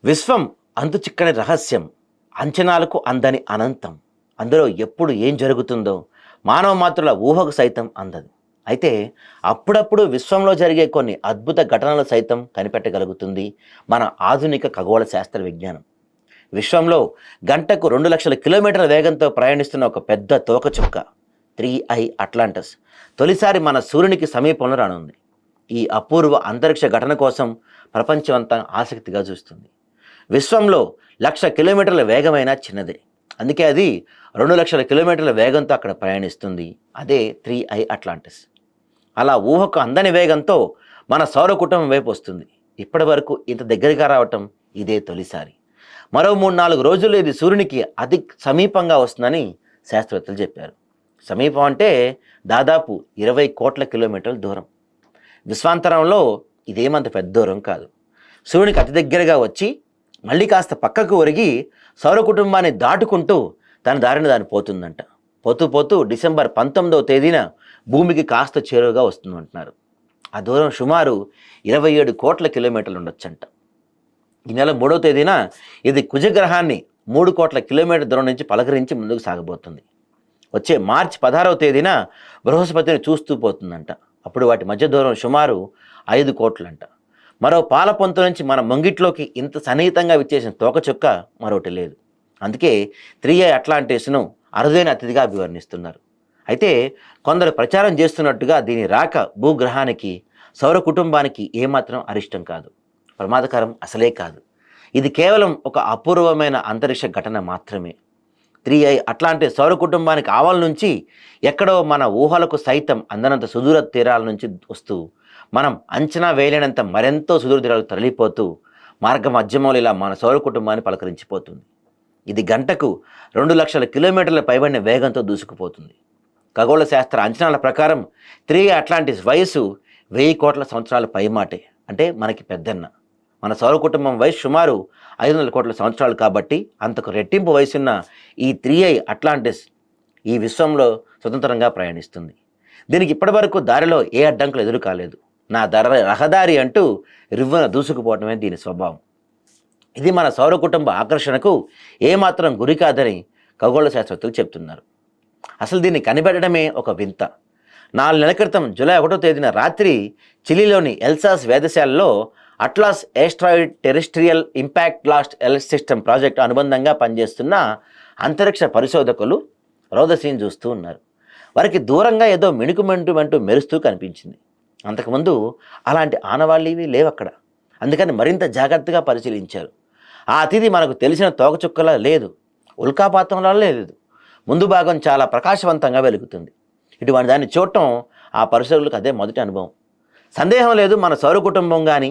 విశ్వం అంతుచిక్కని రహస్యం, అంచనాలకు అందని అనంతం. అందులో ఎప్పుడు ఏం జరుగుతుందో మానవ మాత్రుల ఊహకు సైతం అందదు. అయితే అప్పుడప్పుడు విశ్వంలో జరిగే కొన్ని అద్భుత ఘటనలు సైతం కనిపెట్టగలుగుతుంది మన ఆధునిక ఖగోళ శాస్త్ర విజ్ఞానం. విశ్వంలో గంటకు 2 లక్షల కిలోమీటర్ల వేగంతో ప్రయాణిస్తున్న ఒక పెద్ద తోకచుక్క 3I అట్లాంటస్ తొలిసారి మన సూర్యునికి సమీపంలో రానుంది. ఈ అపూర్వ అంతరిక్ష ఘటన కోసం ప్రపంచమంతా ఆసక్తిగా చూస్తుంది. విశ్వంలో 1,00,000 కిలోమీటర్ల వేగమైనా చిన్నదే. అందుకే అది 2 లక్షల కిలోమీటర్ల వేగంతో అక్కడ ప్రయాణిస్తుంది. అదే 3I అట్లాంటిస్. అలా ఊహకు అందని వేగంతో మన సౌర కుటుంబం వైపు వస్తుంది. ఇప్పటి వరకు ఇంత దగ్గరగా రావటం ఇదే తొలిసారి. మరో 3-4 రోజుల్లో ఇది సూర్యునికి అతి సమీపంగా వస్తుందని శాస్త్రవేత్తలు చెప్పారు. సమీపం అంటే దాదాపు 20 కోట్ల కిలోమీటర్ల దూరం. విశ్వాంతరంలో ఇదేమంత పెద్ద దూరం కాదు. సూర్యునికి అతి దగ్గరగా వచ్చి మళ్ళీ కాస్త పక్కకు ఒరిగి సౌర కుటుంబాన్ని దాటుకుంటూ తన దారిని దాని పోతుందంట. పోతూ పోతూ డిసెంబర్ 19వ తేదీన భూమికి కాస్త చేరువగా వస్తుందంటున్నారు. ఆ దూరం సుమారు 27 కోట్ల కిలోమీటర్లు ఉండొచ్చంట. ఈ నెల 3వ తేదీన ఇది కుజగ్రహాన్ని 3 కోట్ల కిలోమీటర్ దూరం నుంచి పలకరించి ముందుకు సాగబోతుంది. వచ్చే మార్చి 16వ తేదీన బృహస్పతిని చూస్తూ పోతుందంట. అప్పుడు వాటి మధ్య దూరం సుమారు 5 కోట్లంట. మరో పాల పొంతు నుంచి మన ముంగిట్లోకి ఇంత సన్నిహితంగా విచ్చేసిన తోకచుక్క మరొకటి లేదు. అందుకే 3I అట్లాంటిస్ను అరుదైన అతిథిగా అభివర్ణిస్తున్నారు. అయితే కొందరు ప్రచారం చేస్తున్నట్టుగా దీని రాక భూగ్రహానికి, సౌర కుటుంబానికి ఏమాత్రం అరిష్టం కాదు, ప్రమాదకరం అసలే కాదు. ఇది కేవలం ఒక అపూర్వమైన అంతరిక్ష ఘటన మాత్రమే. 3I అట్లాంటిస్ సౌర కుటుంబానికి ఆవల నుంచి ఎక్కడో మన ఊహలకు సైతం అందనంత సుదూర తీరాల నుంచి వస్తూ మనం అంచనా వేయలేనంత మరెంతో సుదూర తీరాలకు తరలిపోతూ మార్గ మధ్యమంలో ఇలా మన సౌర కుటుంబాన్ని పలకరించిపోతుంది. ఇది గంటకు 2 లక్షల కిలోమీటర్ల పైబడిన వేగంతో దూసుకుపోతుంది. ఖగోళ శాస్త్ర అంచనాల ప్రకారం 3I అట్లాంటిస్ వయసు 1000 కోట్ల సంవత్సరాల పైమాటే. అంటే మనకి పెద్దన్న. మన సౌర కుటుంబం వయసు సుమారు 500 కోట్ల సంవత్సరాలు కాబట్టి అంతకు రెట్టింపు వయసున్న ఈ 3I అట్లాంటిస్ ఈ విశ్వంలో స్వతంత్రంగా ప్రయాణిస్తుంది. దీనికి ఇప్పటివరకు దారిలో ఏ అడ్డంకులు ఎదురు కాలేదు. నా రహదారి అంటూ రివ్వున దూసుకుపోవటమే దీని స్వభావం. ఇది మన సౌర కుటుంబ ఆకర్షణకు ఏమాత్రం గురి కాదని ఖగోళ శాస్త్రవేత్తలు చెప్తున్నారు. అసలు దీన్ని కనిపెట్టడమే ఒక వింత. 4 నెలల క్రితం జూలై 1వ తేదీన రాత్రి చిలీలోని ఎల్సాస్ వేధశాలలో ATLAS asteroid terrestrial impact last alert system project అనుబంధంగా పనిచేస్తున్న అంతరిక్ష పరిశోధకులు రౌదసీన్ చూస్తూ ఉన్నారు. వారికి దూరంగా ఏదో మిణుకుమంటూ మెరుస్తూ కనిపించింది. అంతకుముందు అలాంటి ఆనవాళ్ళేవి లేవక్కడ. అందుకని మరింత జాగ్రత్తగా పరిశీలించారు. ఆ అతిథి మనకు తెలిసిన తోకచుక్కలా లేదు, ఉల్కాపాతంలా లేదు. ముందు భాగం చాలా ప్రకాశవంతంగా వెలుగుతుంది. ఇటువంటి దాన్ని చూడటం ఆ పరిశోధకులకు అదే మొదటి అనుభవం. సందేహం లేదు, మన సౌర కుటుంబం కానీ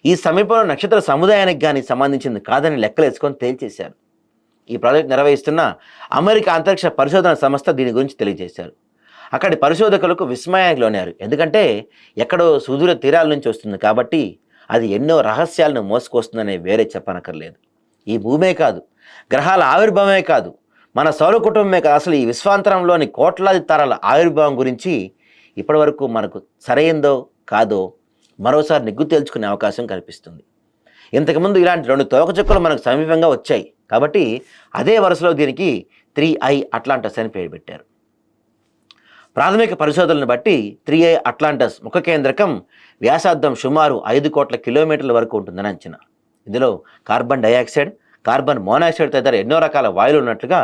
ఈ సమీపంలో నక్షత్ర సముదాయానికి కానీ సంబంధించింది కాదని లెక్కలేసుకొని తేల్చేశారు. ఈ ప్రాజెక్ట్ నిర్వహిస్తున్న అమెరికా అంతరిక్ష పరిశోధన సంస్థ దీని గురించి తెలియజేశారు. అక్కడి పరిశోధకులకు విస్మయానికి లోనారు. ఎందుకంటే ఎక్కడో సుదూర తీరాల నుంచి వస్తుంది కాబట్టి అది ఎన్నో రహస్యాలను మోసుకొస్తుందనే వేరే చెప్పనక్కర్లేదు. ఈ భూమే కాదు, గ్రహాల ఆవిర్భావమే కాదు, మన సౌర కుటుంబమే కాదు, అసలు ఈ విశ్వాంతరంలోని కోట్లాది తరాల ఆవిర్భావం గురించి ఇప్పటివరకు మనకు సరైందో కాదో మరోసారి నిగ్గు తేల్చుకునే అవకాశం కనిపిస్తుంది. ఇంతకుముందు ఇలాంటి 2 తోకచుక్కలు మనకు సమీపంగా వచ్చాయి కాబట్టి అదే వరుసలో దీనికి 3I అట్లాంటస్ అని పేరు పెట్టారు. ప్రాథమిక పరిశోధనలను బట్టి 3I అట్లాంటస్ ముఖ కేంద్రకం వ్యాసార్థం సుమారు 5 కోట్ల కిలోమీటర్ల వరకు ఉంటుందని అంచనా. ఇందులో కార్బన్ డయాక్సైడ్, కార్బన్ మోనాక్సైడ్ తదితర ఎన్నో రకాల వాయువులు ఉన్నట్లుగా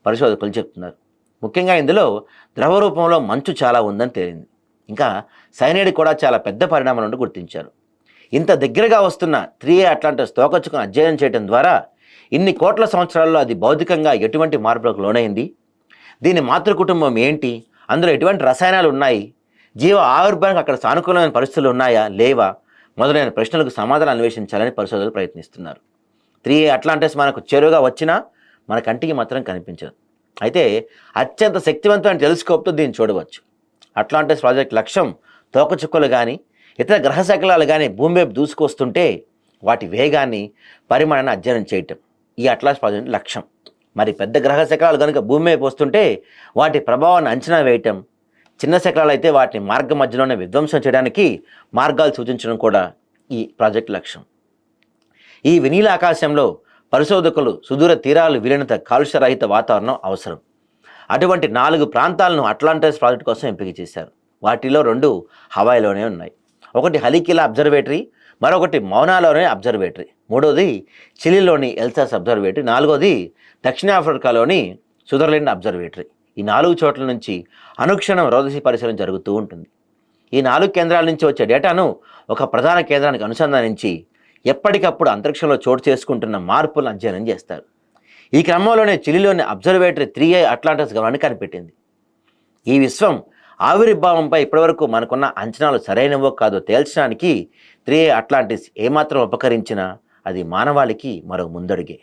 పరిశోధకులు చెప్తున్నారు. ముఖ్యంగా ఇందులో ద్రవ రూపంలో మంచు చాలా ఉందని తేలింది. ఇంకా సైనైడ్ కూడా చాలా పెద్ద పరిణామాల నుండి గుర్తించారు. ఇంత దగ్గరగా వస్తున్న 3I అట్లాంటస్ తోకచుక్కను అధ్యయనం చేయడం ద్వారా ఇన్ని కోట్ల సంవత్సరాల్లో అది భౌతికంగా ఎటువంటి మార్పులకు లోనైంది, దీని మాతృ కుటుంబం ఏంటి, అందులో ఎటువంటి రసాయనాలు ఉన్నాయి, జీవ ఆవిర్భావానికి అక్కడ సానుకూలమైన పరిస్థితులు ఉన్నాయా లేవా మొదలైన ప్రశ్నలకు సమాధానం అన్వేషించాలని పరిశోధకులు ప్రయత్నిస్తున్నారు. 3I అట్లాంటస్ మనకు చేరువగా వచ్చినా మన కంటికి మాత్రం కనిపించదు. అయితే అత్యంత శక్తివంతమైన టెలిస్కోప్తో దీన్ని చూడవచ్చు. అట్లాంటస్ ప్రాజెక్ట్ లక్ష్యం తోకచుక్కలు కానీ ఇతర గ్రహ శకలాలు కానీ భూమి వైపు దూసుకొస్తుంటే వాటి వేగాన్ని, పరిమాణాన్ని అధ్యయనం చేయటం ఈ అట్లాస్ ప్రాజెక్ట్ లక్ష్యం. మరి పెద్ద గ్రహ శకలాలు కనుక భూమి వైపు వస్తుంటే వాటి ప్రభావాన్ని అంచనా వేయటం, చిన్న శకలాలు అయితే వాటిని మార్గ మధ్యలోనే విధ్వంసం చేయడానికి మార్గాలు సూచించడం కూడా ఈ ప్రాజెక్ట్ లక్ష్యం. ఈ వినీల ఆకాశంలో పరిశోధకులు సుదూర తీరాలు వీలైనంత కాలుష్యరహిత వాతావరణం అవసరం. అటువంటి 4 ప్రాంతాలను అట్లాంటిస్ ప్రాజెక్ట్ కోసం ఎంపిక చేశారు. వాటిలో 2 హవాయిలోనే ఉన్నాయి. ఒకటి హలికిలా అబ్జర్వేటరీ, మరొకటి మౌనాలోనే అబ్జర్వేటరీ, మూడోది చిలీలోని ఎల్సాస్ అబ్జర్వేటరీ, నాలుగోది దక్షిణాఫ్రికాలోని సుదర్లాండ్ అబ్జర్వేటరీ. ఈ 4 చోట్ల నుంచి అనుక్షణం రోదసి పరిశీలన జరుగుతూ ఉంటుంది. ఈ 4 కేంద్రాల నుంచి వచ్చే డేటాను ఒక ప్రధాన కేంద్రానికి అనుసంధానించి ఎప్పటికప్పుడు అంతరిక్షంలో చోటు చేసుకుంటున్న మార్పులను అధ్యయనం చేస్తారు. ఈ క్రమంలోనే చిలీలోని అబ్జర్వేటరీ 3A అట్లాంటిస్ గమనాన్ని కనిపెట్టింది. ఈ విశ్వం ఆవిర్భావంపై ఇప్పటివరకు మనకున్న అంచనాలు సరైనవో కాదో తేల్చడానికి 3A అట్లాంటిస్ ఏమాత్రం ఉపకరించినా అది మానవాళికి మరో ముందడుగే.